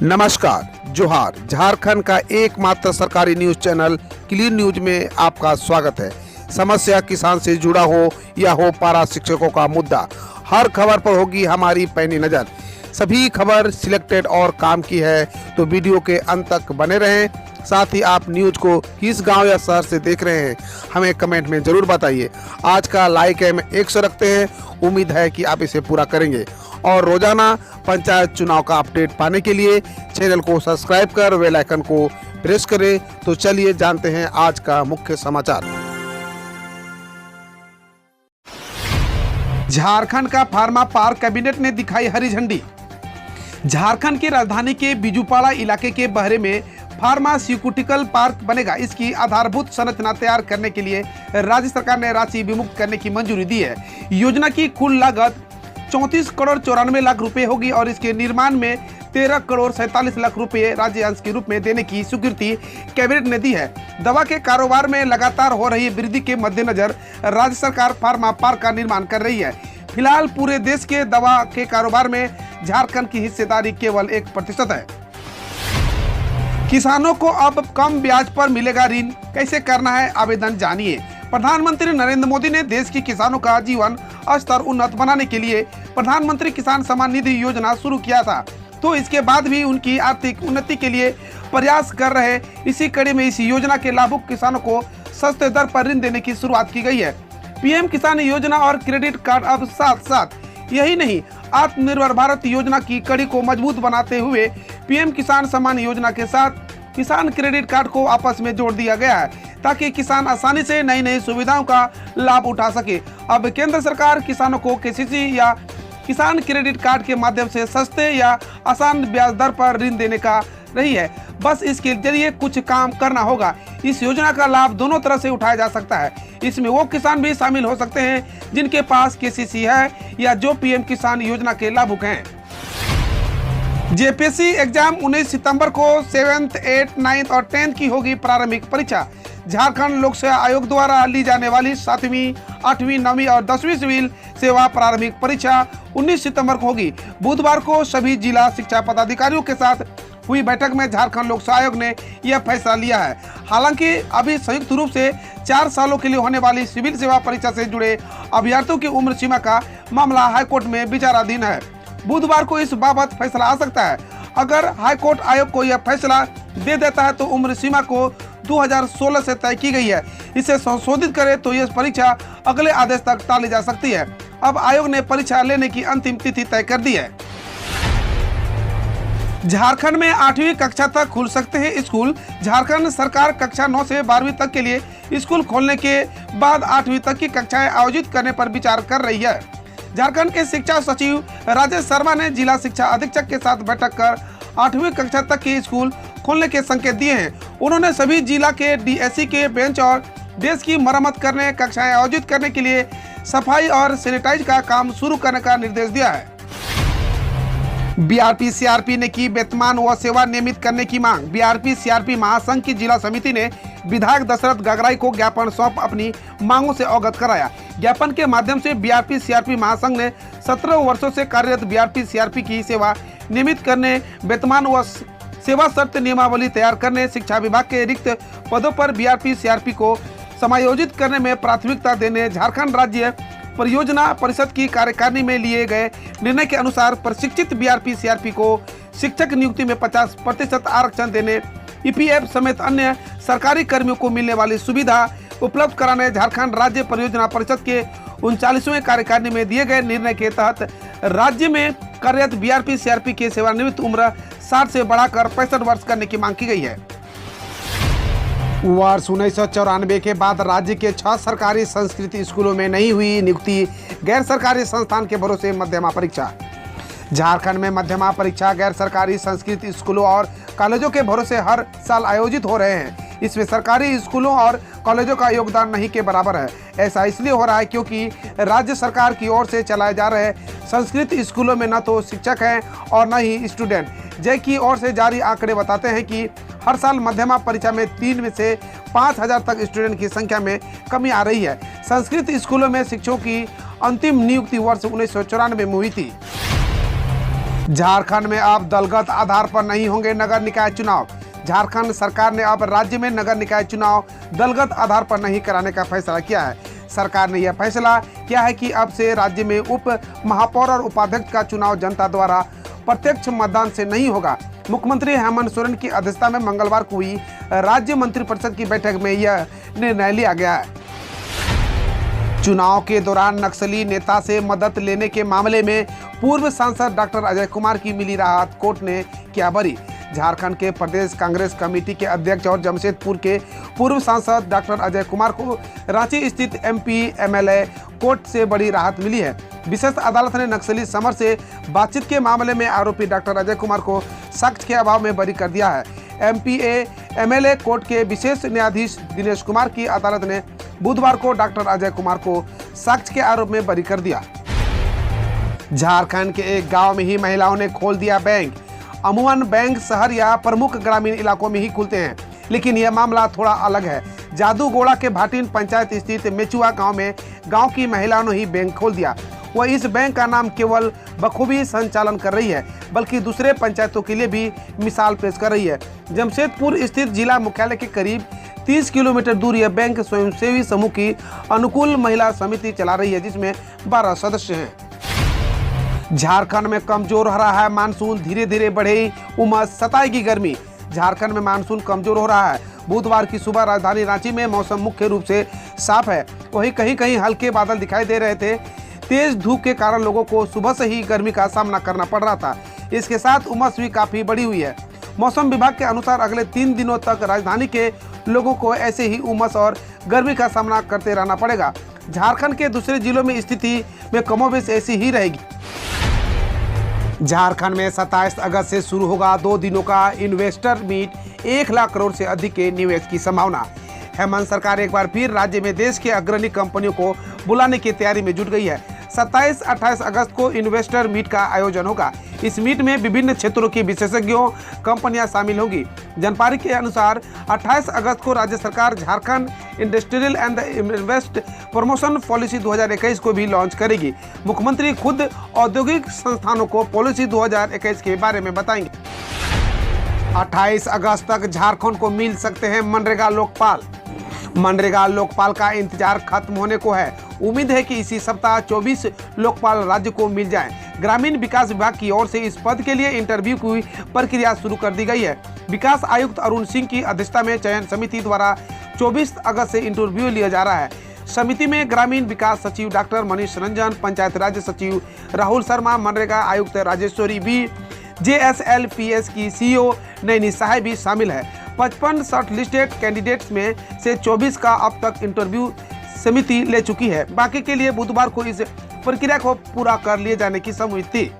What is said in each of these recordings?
नमस्कार, जोहार। झारखंड का एकमात्र सरकारी न्यूज चैनल क्लीन न्यूज में आपका स्वागत है। समस्या किसान से जुड़ा हो या हो पारा शिक्षकों का मुद्दा, हर खबर पर होगी हमारी पैनी नज़र। सभी खबर सिलेक्टेड और काम की है, तो वीडियो के अंत तक बने रहें। साथ ही आप न्यूज को किस गांव या शहर से देख रहे हैं, हमें कमेंट में ज़रूर बताइए। आज का लाइक हम 100 रखते हैं, उम्मीद है कि आप इसे पूरा करेंगे। और रोजाना पंचायत चुनाव का अपडेट पाने के लिए चैनल को सब्सक्राइब कर बेल आइकन को प्रेस करें। तो चलिए जानते हैं आज का मुख्य समाचार। झारखंड का फार्मा पार्क कैबिनेट ने दिखाई हरी झंडी। झारखंड की राजधानी के बिजुपाड़ा इलाके के बहरे में फार्मास्यूटिकल पार्क बनेगा। इसकी आधारभूत संरचना तैयार करने के लिए राज्य सरकार ने राशि विमुक्त करने की मंजूरी दी है। योजना की कुल लागत 34 करोड़ 94 लाख रुपए होगी और इसके निर्माण में 13 करोड़ 47 लाख रुपए राज्य अंश के रूप में देने की स्वीकृति कैबिनेट ने दी है। दवा के कारोबार में लगातार हो रही वृद्धि के मद्देनजर राज्य सरकार फार्मा पार्क का निर्माण कर रही है। फिलहाल पूरे देश के दवा के कारोबार में झारखंड की हिस्सेदारी केवल 1% है। किसानों को अब कम ब्याज पर मिलेगा ऋण, कैसे करना है आवेदन, जानिए। प्रधानमंत्री नरेंद्र मोदी ने देश के किसानों का जीवन स्तर उन्नत बनाने के लिए प्रधानमंत्री किसान सम्मान निधि योजना शुरू किया था, तो इसके बाद भी उनकी आर्थिक उन्नति के लिए प्रयास कर रहे इसी कड़ी में इस योजना के लाभुक किसानों को सस्ते दर पर ऋण देने की शुरुआत की गई है। पीएम किसान योजना और क्रेडिट कार्ड अब साथ साथ यही नहीं, आत्मनिर्भर भारत योजना की कड़ी को मजबूत बनाते हुए पीएम किसान सम्मान योजना के साथ किसान क्रेडिट कार्ड को आपस में जोड़ दिया गया है, ताकि किसान आसानी से नई नई सुविधाओं का लाभ उठा सके। अब केंद्र सरकार किसानों को केसीसी या किसान क्रेडिट कार्ड के माध्यम से सस्ते या आसान ब्याज दर पर ऋण देने का रही है। बस इसके जरिए कुछ काम करना होगा। इस योजना का लाभ दोनों तरह से उठाया जा सकता है। इसमें वो किसान भी शामिल हो सकते हैं जिनके पास केसीसी है या जो पीएम किसान योजना के लाभुक हैं। जेपीएससी एग्जाम 19 सितंबर को 7th, 8th, 9th और 10th की होगी प्रारंभिक परीक्षा। झारखंड लोक सेवा आयोग द्वारा ली जाने वाली 7वीं, 8वीं, 9वीं और 10वीं सिविल सेवा प्रारंभिक परीक्षा 19 सितंबर को होगी। बुधवार को सभी जिला शिक्षा पदाधिकारियों के साथ हुई बैठक में झारखंड लोक सेवा आयोग ने यह फैसला लिया है। हालांकि अभी संयुक्त रूप से 4 सालों के लिए होने वाली सिविल सेवा परीक्षा से जुड़े अभ्यर्थियों की उम्र सीमा का मामला हाईकोर्ट में विचाराधीन है। बुधवार को इस बाबत फैसला आ सकता है। अगर हाईकोर्ट आयोग को यह फैसला दे देता है तो उम्र सीमा को 2016 से तय की गई है। इसे संशोधित करे तो यह परीक्षा अगले आदेश तक टाली जा सकती है। अब आयोग ने परीक्षा लेने की अंतिम तिथि तय कर दी है। झारखंड में 8वीं कक्षा तक खुल सकते हैं स्कूल। झारखंड सरकार कक्षा 9 से 12वीं तक के लिए स्कूल खोलने के बाद 8वीं तक की कक्षाएं आयोजित करने पर विचार कर रही है। झारखंड के शिक्षा सचिव राजेश शर्मा ने जिला शिक्षा अधीक्षक के साथ बैठक कर 8वीं कक्षा तक के स्कूल खोलने के संकेत दिए हैं। उन्होंने सभी जिला के डीएससी के बेंच और डेस्क की मरम्मत करने, कक्षाएं आयोजित करने के लिए सफाई और सैनिटाइज का काम शुरू करने का निर्देश दिया है। बीआरपी सीआरपी ने की वेतनमान व सेवा नियमित करने की मांग। बीआरपी सीआरपी महासंघ की जिला समिति ने विधायक दशरथ गगराई को ज्ञापन सौंप अपनी मांगों से अवगत कराया। ज्ञापन के माध्यम से बीआरपी सीआरपी महासंघ ने 17 वर्षों से कार्यरत बीआरपी सीआरपी की सेवा नियमित करने, वेतनमान व सेवा शर्त नियमावली तैयार करने, शिक्षा विभाग के रिक्त पदों पर बीआरपी सीआरपी को समायोजित करने में प्राथमिकता देने, झारखंड राज्य परियोजना परिषद की कार्यकारिणी में लिए गए निर्णय के अनुसार प्रशिक्षित बीआरपी सीआरपी को शिक्षक नियुक्ति में 50% आरक्षण देने, ईपीएफ समेत अन्य सरकारी कर्मियों को मिलने वाली सुविधा उपलब्ध कराने, झारखंड राज्य परियोजना परिषद के 39वें कार्यकारिणी में दिए गए निर्णय के तहत राज्य में कार्यरत बीआरपी सीआरपी की सेवानिवृत्त उम्र 60 से बढ़ाकर 65 वर्ष करने की मांग की गई है। वर्ष 1994 के बाद राज्य के 6 सरकारी संस्कृत स्कूलों में नहीं हुई नियुक्ति, गैर सरकारी संस्थान के भरोसे मध्यमा परीक्षा। झारखंड में मध्यमा परीक्षा गैर सरकारी संस्कृत स्कूलों और कॉलेजों के भरोसे हर साल आयोजित हो रहे हैं। इसमें सरकारी स्कूलों और कॉलेजों का योगदान नहीं के बराबर है। ऐसा इसलिए हो रहा है क्योंकि राज्य सरकार की ओर से चलाए जा रहे संस्कृत स्कूलों में न तो शिक्षक हैं और न ही स्टूडेंट। जय की ओर से जारी आंकड़े बताते हैं कि हर साल मध्यमा परीक्षा में 3 में से 5000 तक स्टूडेंट की संख्या में कमी आ रही है। संस्कृत स्कूलों में शिक्षकों की अंतिम नियुक्ति वर्ष 1994 में हुई थी। झारखंड में अब दलगत आधार पर नहीं होंगे नगर निकाय चुनाव। झारखंड सरकार ने अब राज्य में नगर निकाय चुनाव दलगत आधार पर नहीं कराने का फैसला किया है। सरकार ने यह फैसला किया है कि अब से राज्य में उप महापौर और उपाध्यक्ष का चुनाव जनता द्वारा प्रत्यक्ष मतदान से नहीं होगा। मुख्यमंत्री हेमंत सोरेन की अध्यक्षता में मंगलवार को हुई राज्य मंत्रिपरिषद की बैठक में यह निर्णय लिया गया है। चुनाव के दौरान नक्सली नेता से मदद लेने के मामले में पूर्व सांसद डॉक्टर अजय कुमार की मिली राहत, कोर्ट ने किया बरी। झारखंड के प्रदेश कांग्रेस कमेटी के अध्यक्ष और जमशेदपुर के पूर्व सांसद डॉक्टर अजय कुमार को रांची स्थित एमपी एमएलए कोर्ट से बड़ी राहत मिली है। विशेष अदालत ने नक्सली समर से बातचीत के मामले में आरोपी डॉक्टर अजय कुमार को साक्ष्य के अभाव में बरी कर दिया है। एमपीए एमएलए कोर्ट के विशेष न्यायाधीश दिनेश कुमार की अदालत ने बुधवार को डॉक्टर अजय कुमार को साक्ष्य के आरोप में बरी कर दिया। झारखंड के एक गांव में ही महिलाओं ने खोल दिया बैंक। अमूमन बैंक शहर या प्रमुख ग्रामीण इलाकों में ही खुलते हैं, लेकिन यह मामला थोड़ा अलग है। जादूगोड़ा के भाटिन पंचायत स्थित मेचुआ गांव में गांव की महिलाओं ने ही बैंक खोल दिया। वह इस बैंक का नाम केवल बखूबी संचालन कर रही है, बल्कि दूसरे पंचायतों के लिए भी मिसाल पेश कर रही है। जमशेदपुर स्थित जिला मुख्यालय के करीब 30 किलोमीटर दूर यह बैंक स्वयंसेवी समूह की अनुकूल महिला समिति चला रही है, जिसमें 12 सदस्य हैं। झारखंड में कमजोर हो रहा है मानसून, धीरे धीरे बढ़े उमस, सताएगी गर्मी। झारखंड में मानसून कमजोर हो रहा है। बुधवार की सुबह राजधानी रांची में मौसम मुख्य रूप से साफ है। वहीं कहीं कहीं हल्के बादल दिखाई दे रहे थे। तेज धूप के कारण लोगों को सुबह से ही गर्मी का सामना करना पड़ रहा था। इसके साथ उमस भी काफी बढ़ी हुई है। मौसम विभाग के अनुसार अगले 3 दिनों तक राजधानी के लोगों को ऐसे ही उमस और गर्मी का सामना करते रहना पड़ेगा। झारखंड के दूसरे जिलों में स्थिति में कमोबेश ऐसी ही रहेगी। झारखंड में 27 अगस्त से शुरू होगा 2 दिनों का इन्वेस्टर मीट। 1 लाख करोड़ से अधिक के निवेश की संभावना। हेमंत सरकार एक बार फिर राज्य में देश के अग्रणी कंपनियों को बुलाने की तैयारी में जुट गई है। 27-28 अगस्त को इन्वेस्टर मीट का आयोजन होगा। इस मीट में विभिन्न क्षेत्रों की विशेषज्ञों कंपनियां शामिल होंगी। जानकारी के अनुसार 28 अगस्त को राज्य सरकार Jharkhand industrial and invest promotion policy 2021 को भी लॉन्च करेगी। मुख्यमंत्री खुद औद्योगिक संस्थानों को पॉलिसी 2021 के बारे में बताएंगे। 28 अगस्त तक झारखंड को मिल सकते हैं मनरेगा लोकपाल। मनरेगा लोकपाल का इंतजार खत्म होने को है। उम्मीद है कि इसी सप्ताह 24 लोकपाल राज्य को मिल जाएं। ग्रामीण विकास विभाग की ओर से इस पद के लिए इंटरव्यू की प्रक्रिया शुरू कर दी गई है। विकास आयुक्त अरुण सिंह की अध्यक्षता में चयन समिति द्वारा 24 अगस्त से इंटरव्यू लिया जा रहा है। समिति में ग्रामीण विकास सचिव डॉक्टर मनीष रंजन, पंचायत राज्य सचिव राहुल शर्मा, मनरेगा आयुक्त राजेश्वरी बी, JSLPS की CEO नैनी साहे भी शामिल है। 55 शॉर्ट लिस्टेड कैंडिडेट्स में से 24 का अब तक इंटरव्यू समिति ले चुकी है। बाकी के लिए बुधवार को इस प्रक्रिया को पूरा कर लिए जाने की उम्मीद थी।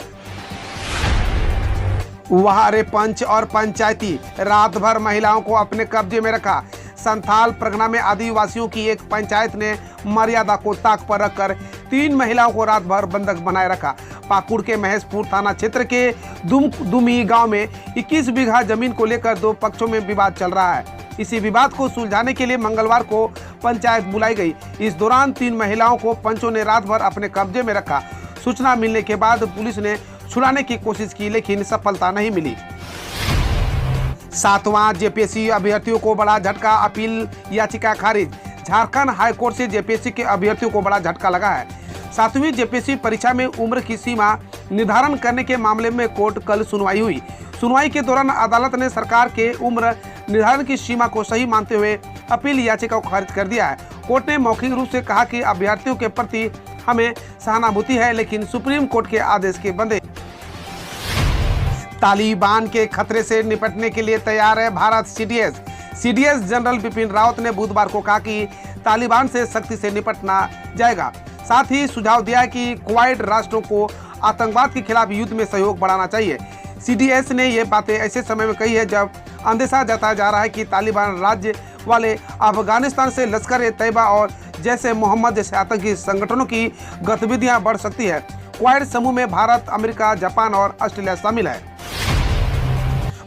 वहारे पंच और पंचायती रात भर महिलाओं को अपने कब्जे में रखा। संथाल परगना में आदिवासियों की एक पंचायत ने मर्यादा को ताक पर रखकर 3 महिलाओं को रात भर बंधक बनाए रखा। पाकुड़ के महेशपुर थाना क्षेत्र के दुमी गांव में 21 बीघा जमीन को लेकर 2 पक्षों में विवाद चल रहा है। इसी विवाद को सुलझाने के लिए मंगलवार को पंचायत बुलाई गई। इस दौरान 3 महिलाओं को पंचों ने रात भर अपने कब्जे में रखा। सूचना मिलने के बाद पुलिस ने छुड़ाने की कोशिश की, लेकिन सफलता नहीं मिली। 7वां जेपीएससी अभ्यर्थियों को बड़ा झटका, अपील याचिका खारिज। झारखंड हाईकोर्ट से जेपीएससी के अभ्यर्थियों को बड़ा झटका लगा है। 7वीं जेपीएससी परीक्षा में उम्र की सीमा निर्धारण करने के मामले में कोर्ट कल सुनवाई हुई। सुनवाई के दौरान अदालत ने सरकार के उम्र निर्धारण की सीमा को सही मानते हुए अपील याचिका को खारिज कर दिया है। कोर्ट ने मौखिक रूप से कहा कि अभ्यर्थियों के प्रति हमें सहानुभूति है, लेकिन सुप्रीम कोर्ट के आदेश के बंदे। तालिबान के खतरे से निपटने के लिए तैयार है भारत। सीडीएस जनरल बिपिन रावत ने बुधवार को कहा कि तालिबान से सख्ती से निपटना जाएगा। साथ ही सुझाव दिया कि क्वाड राष्ट्रों को आतंकवाद के खिलाफ युद्ध में सहयोग बढ़ाना चाहिए। सीडीएस ने ये बातें ऐसे समय में कही है जब अंदेशा जताया जा रहा है कि तालिबान राज्य वाले अफगानिस्तान से लश्कर-ए-तैयबा और जैसे मोहम्मद जैसे आतंकी संगठनों की गतिविधियां बढ़ सकती है। क्वाड समूह में भारत, अमेरिका, जापान और ऑस्ट्रेलिया शामिल है।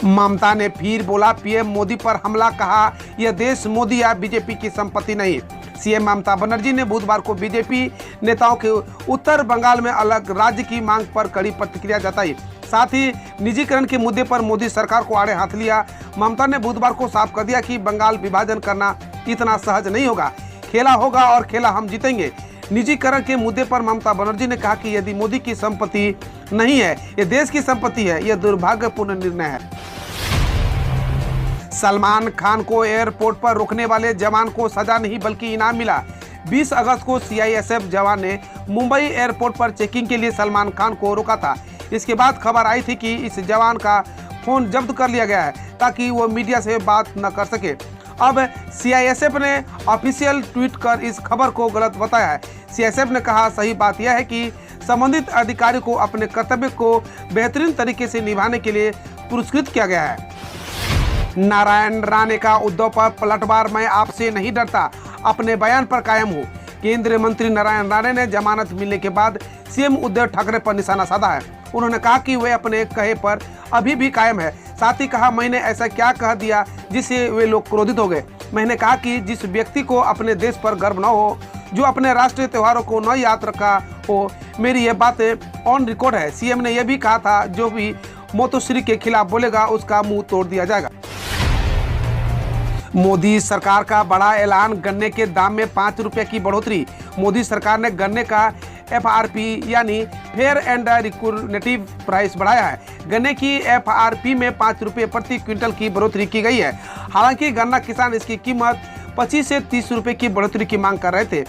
ममता ने फिर बोला पीएम मोदी पर हमला, कहा यह देश मोदी या बीजेपी की संपत्ति नहीं। सीएम ममता बनर्जी ने बुधवार को बीजेपी नेताओं के उत्तर बंगाल में अलग राज्य की मांग पर कड़ी प्रतिक्रिया जताई। साथ ही निजीकरण के मुद्दे पर मोदी सरकार को आड़े हाथ लिया। ममता ने बुधवार को साफ कर दिया कि बंगाल विभाजन करना इतना सहज नहीं होगा, खेला होगा और खेला हम जीतेंगे। निजीकरण के मुद्दे पर ममता बनर्जी ने कहा कि यदि मोदी की संपत्ति नहीं है, ये देश की संपत्ति है, यह दुर्भाग्यपूर्ण निर्णय है। सलमान खान को एयरपोर्ट पर रोकने वाले जवान को सजा नहीं बल्कि इनाम मिला। 20 अगस्त को सीआईएसएफ जवान ने मुंबई एयरपोर्ट पर चेकिंग के लिए सलमान खान को रोका था। इसके बाद खबर आई थी कि इस जवान का फोन जब्त कर लिया गया है ताकि वो मीडिया से बात न कर सके। अब सीआईएसएफ ने ऑफिशियल ट्वीट कर इस खबर को गलत बताया है। सीआईएसएफ ने कहा, सही बात यह है कि संबंधित अधिकारी को अपने कर्तव्य को बेहतरीन तरीके से निभाने के लिए पुरस्कृत किया गया है। नारायण राणे का उद्धव पर पलटवार, मैं आपसे नहीं डरता, अपने बयान पर कायम हूँ। केंद्रीय मंत्री नारायण राणे ने जमानत मिलने के बाद सीएम उद्धव ठाकरे पर निशाना साधा है। उन्होंने कहा कि वे अपने कहे पर अभी भी कायम है। साथ ही कहा, मैंने ऐसा क्या कह दिया जिससे वे लोग क्रोधित हो गए। मैंने कहा कि जिस व्यक्ति को अपने देश पर गर्व न हो, जो अपने राष्ट्रीय त्योहारों को न याद रखा हो, मेरी ये बातें ऑन रिकॉर्ड है। सीएम ने यह भी कहा था, जो भी मातोश्री के खिलाफ बोलेगा उसका मुंह तोड़ दिया जाएगा। मोदी सरकार का बड़ा ऐलान, गन्ने के दाम में 5 रुपये की बढ़ोतरी। मोदी सरकार ने गन्ने का एफआरपी यानी फेयर एंड रिकॉर्डेटिव प्राइस बढ़ाया है। गन्ने की एफआरपी में 5 रुपये प्रति क्विंटल की बढ़ोतरी की गई है। हालांकि गन्ना किसान इसकी कीमत 25 से 30 रुपये की बढ़ोतरी की मांग कर रहे थे।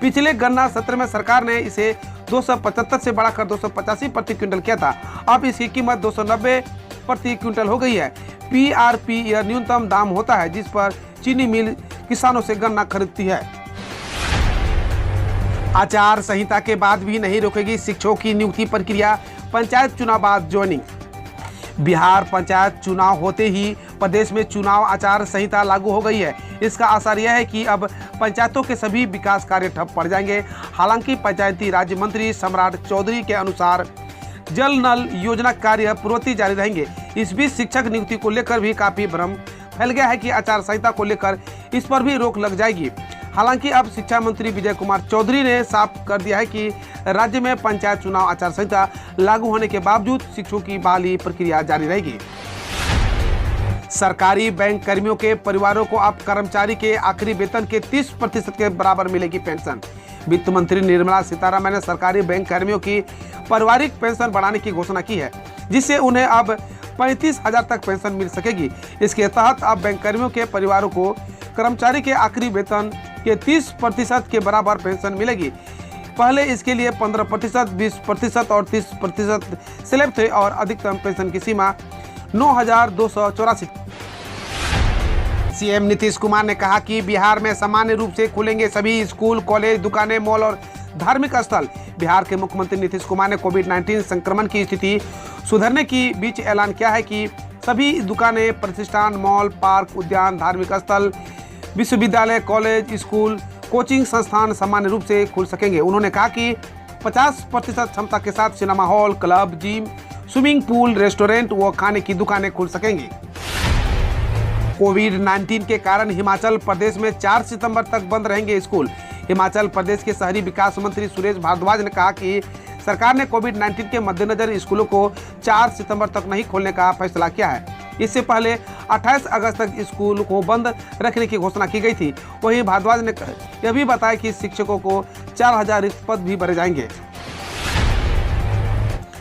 पिछले गन्ना सत्र में सरकार ने इसे 275 से बढ़ाकर 285 प्रति क्विंटल किया था। अब इसकी कीमत 290 प्रति क्विंटल हो गई है। पीआरपी यह न्यूनतम दाम होता है जिस पर चीनी मिल किसानों से गन्ना खरीदती है। आचार संहिता के बाद भी नहीं रोकेगी शिक्षकों की नियुक्ति प्रक्रिया, पंचायत चुनाव बाद ज्वाइनिंग। बिहार पंचायत चुनाव होते ही प्रदेश में चुनाव आचार संहिता लागू हो गई है। इसका असर यह है कि अब पंचायतों के सभी विकास कार्य ठप पड़ जाएंगे। हालांकि पंचायती राज्य मंत्री सम्राट चौधरी के अनुसार जल नल योजना कार्य पूर्ववत जारी रहेंगे। इस बीच शिक्षक नियुक्ति को लेकर भी काफी भ्रम फैल गया है कि आचार संहिता को लेकर इस पर भी रोक लग जाएगी। हालांकि अब शिक्षा मंत्री विजय कुमार चौधरी ने साफ कर दिया है कि राज्य में पंचायत चुनाव आचार संहिता लागू होने के बावजूद शिक्षकों की बहाली प्रक्रिया जारी रहेगी। सरकारी बैंक कर्मियों के परिवारों को अब कर्मचारी के आखिरी वेतन के 30% के बराबर मिलेगी पेंशन। वित्त मंत्री निर्मला सीतारमण ने सरकारी बैंक कर्मियों की पारिवारिक पेंशन बढ़ाने की घोषणा की है, जिससे उन्हें अब 35,000 तक पेंशन मिल सकेगी। इसके तहत अब बैंक कर्मियों के परिवारों को कर्मचारी के आखिरी वेतन के 30% के बराबर पेंशन मिलेगी। पहले इसके लिए 15%, 20% और 30% स्लैब थे और अधिकतम पेंशन की सीमा 9,284। सीएम नीतीश कुमार ने कहा कि बिहार में सामान्य रूप से खुलेंगे सभी स्कूल, कॉलेज, दुकानें, मॉल और धार्मिक स्थल। बिहार के मुख्यमंत्री नीतीश कुमार ने कोविड-19 संक्रमण की स्थिति सुधरने की बीच ऐलान किया है कि सभी दुकानें, प्रतिष्ठान, मॉल, पार्क, उद्यान, धार्मिक स्थल, विश्वविद्यालय, कॉलेज, स्कूल, कोचिंग संस्थान सामान्य रूप से खुल सकेंगे। उन्होंने कहा कि 50% क्षमता के साथ cinema hall, club, gym, swimming pool, restaurant व खाने की दुकानें खुल सकेंगी। कोविड-19 के कारण हिमाचल प्रदेश में 4 सितंबर तक बंद रहेंगे स्कूल। हिमाचल प्रदेश के शहरी विकास मंत्री सुरेश भारद्वाज ने कहा कि सरकार ने कोविड-19 के मद्देनजर स्कूलों को 4 सितंबर तक नहीं खोलने का फैसला किया है। इससे पहले 28 अगस्त तक स्कूल को बंद रखने की घोषणा की गई थी। वहीं भारद्वाज ने यह भी बताया कि शिक्षकों को 4,000 रिक्त पद भी भरे जाएंगे।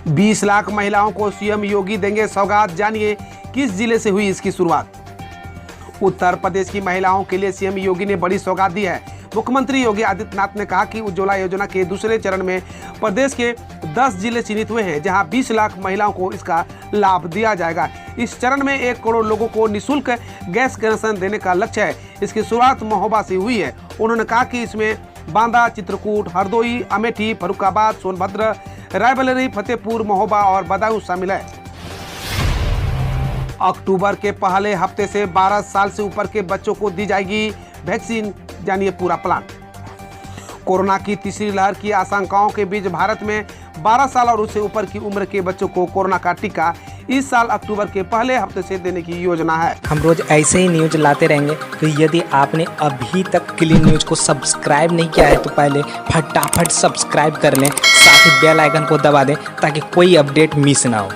20 लाख महिलाओं को सीएम योगी देंगे सौगात, जानिए किस जिले से हुई इसकी शुरुआत। उत्तर प्रदेश की महिलाओं के लिए सीएम योगी ने बड़ी सौगात दी है। मुख्यमंत्री योगी आदित्यनाथ ने कहा कि उज्ज्वला योजना के दूसरे चरण में प्रदेश के 10 जिले चिन्हित हुए हैं, जहां 20 लाख महिलाओं को इसका लाभ दिया जाएगा। इस चरण में 1 करोड़ लोगों को निःशुल्क गैस कनेक्शन देने का लक्ष्य है। इसकी शुरुआत महोबा से हुई है। उन्होंने कहा कि इसमें बांदा, चित्रकूट, हरदोई, अमेठी, फर्रुखाबाद, सोनभद्र, रायबरेली, फतेहपुर, महोबा और बदायूं शामिल है। अक्टूबर के पहले हफ्ते से 12 साल से ऊपर के बच्चों को दी जाएगी वैक्सीन, जानिए पूरा प्लान। कोरोना की तीसरी लहर की आशंकाओं के बीच भारत में 12 साल और उससे ऊपर की उम्र के बच्चों को कोरोना का टीका इस साल अक्टूबर के पहले हफ्ते से देने की योजना है। हम रोज ऐसे ही न्यूज लाते रहेंगे, तो यदि आपने अभी तक क्लीन न्यूज को सब्सक्राइब नहीं किया है तो पहले फटाफट सब्सक्राइब कर लें, साथ ही बेल आइकन को दबा दें ताकि कोई अपडेट मिस ना हो।